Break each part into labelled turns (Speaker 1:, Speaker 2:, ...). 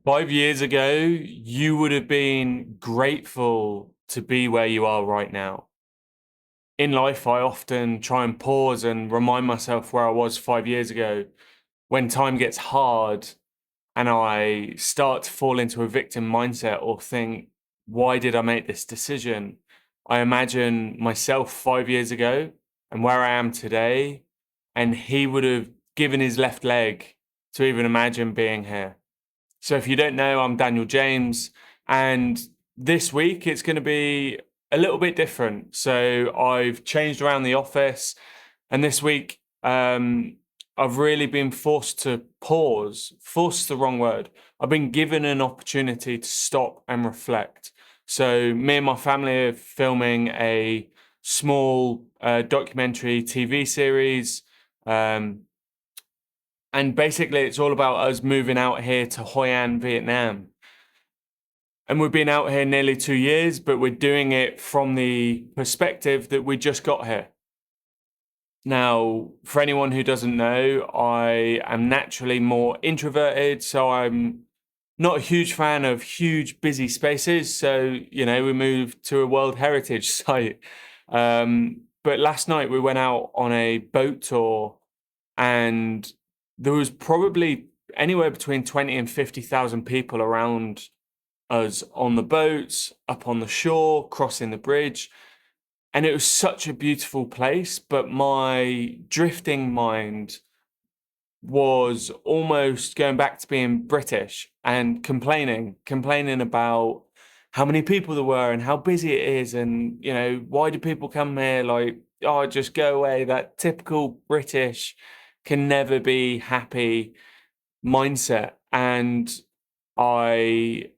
Speaker 1: 5 years ago, you would have been grateful to be where you are right now. In life, I often try and pause and remind myself where I was 5 years ago when time gets hard and I start to fall into a victim mindset or think, why did I make this decision? I imagine myself 5 years ago and where I am today, and he would have given his left leg to even imagine being here. So if you don't know, I'm Daniel James, and this week it's going to be a little bit different. So I've changed around the office, and this week I've really been forced to pause. Forced the wrong word. I've been given an opportunity to stop and reflect. So me and my family are filming a small documentary TV series. Um, and basically, it's all about us moving out here to Hoi An, Vietnam. And we've been out here nearly 2 years, but we're doing it from the perspective that we just got here. Now, for anyone who doesn't know, I am naturally more introverted, so I'm not a huge fan of huge, busy spaces. So, we moved to a World Heritage site. But last night we went out on a boat tour, and there was probably anywhere between 20 and 50,000 people around us on the boats, up on the shore, crossing the bridge. And it was such a beautiful place, but my drifting mind was almost going back to being British and complaining about how many people there were and how busy it is. And, why do people come here? Like, oh, just go away. That typical British can never be happy mindset. And I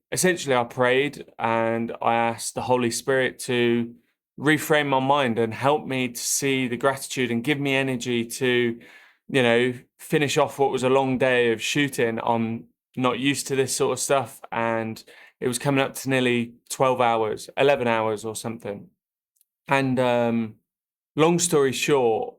Speaker 1: prayed and I asked the Holy Spirit to reframe my mind and help me to see the gratitude and give me energy to, finish off what was a long day of shooting. I'm not used to this sort of stuff. And it was coming up to nearly 12 hours, 11 hours or something. And long story short,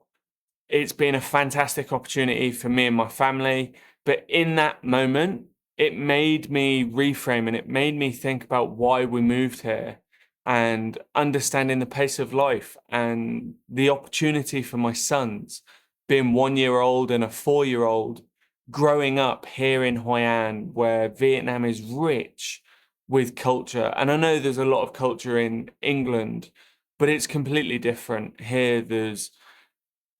Speaker 1: it's been a fantastic opportunity for me and my family. But in that moment, it made me reframe and it made me think about why we moved here and understanding the pace of life and the opportunity for my sons, being 1 year old and a 4 year old, growing up here in Hoi An, where Vietnam is rich with culture. And I know there's a lot of culture in England, but it's completely different. Here, there's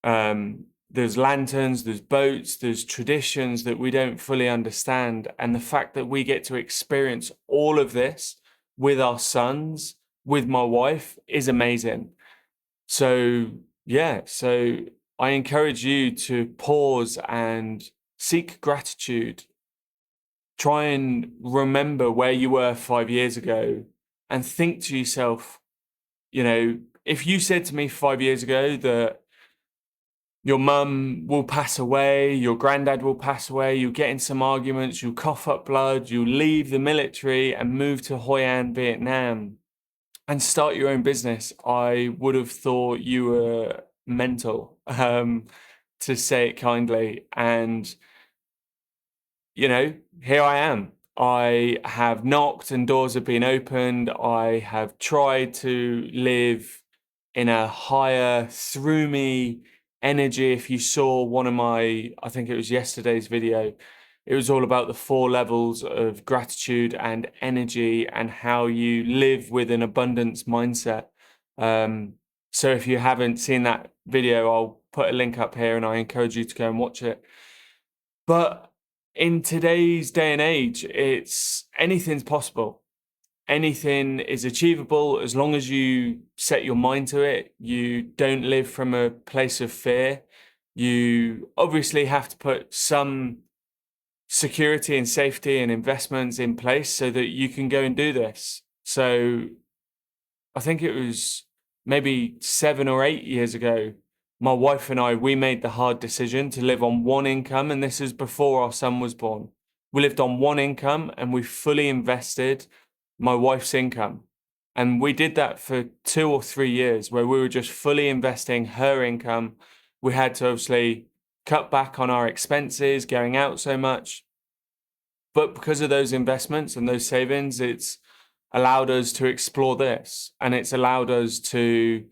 Speaker 1: lanterns, there's boats, there's traditions that we don't fully understand. And the fact that we get to experience all of this with our sons, with my wife, is amazing. So, yeah, so I encourage you to pause and seek gratitude. Try and remember where you were 5 years ago and think to yourself, if you said to me 5 years ago that your mum will pass away, your granddad will pass away, you'll get in some arguments, you'll cough up blood, you'll leave the military and move to Hoi An, Vietnam and start your own business, I would have thought you were mental, to say it kindly. And, here I am. I have knocked and doors have been opened. I have tried to live in a higher, through me energy. If you saw one of I think it was yesterday's video, it was all about the 4 levels of gratitude and energy and how you live with an abundance mindset. So if you haven't seen that video, I'll put a link up here and I encourage you to go and watch it. But in today's day and age, anything's possible. Anything is achievable as long as you set your mind to it. You don't live from a place of fear. You obviously have to put some security and safety and investments in place so that you can go and do this. So I think it was maybe 7 or 8 years ago, my wife and we made the hard decision to live on one income. And this is before our son was born. We lived on one income and we fully invested my wife's income. And we did that for 2 or 3 years where we were just fully investing her income. We had to obviously cut back on our expenses, going out so much. But because of those investments and those savings, it's allowed us to explore this, and it's allowed us to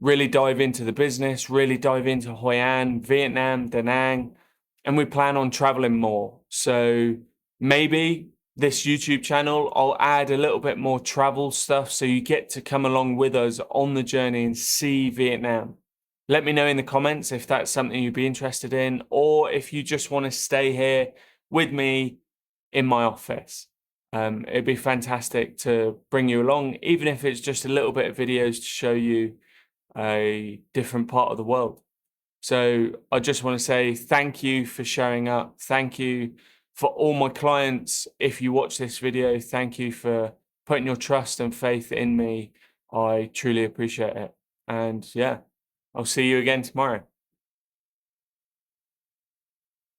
Speaker 1: really dive into the business, really dive into Hoi An, Vietnam, Da Nang, and we plan on traveling more. So maybe this YouTube channel, I'll add a little bit more travel stuff so you get to come along with us on the journey and see Vietnam. Let me know in the comments if that's something you'd be interested in, or if you just want to stay here with me in my office. It'd be fantastic to bring you along, even if it's just a little bit of videos to show you a different part of the world. So I just want to say thank you for showing up. Thank you for all my clients. If you watch this video, thank you for putting your trust and faith in me. I truly appreciate it. And yeah, I'll see you again tomorrow.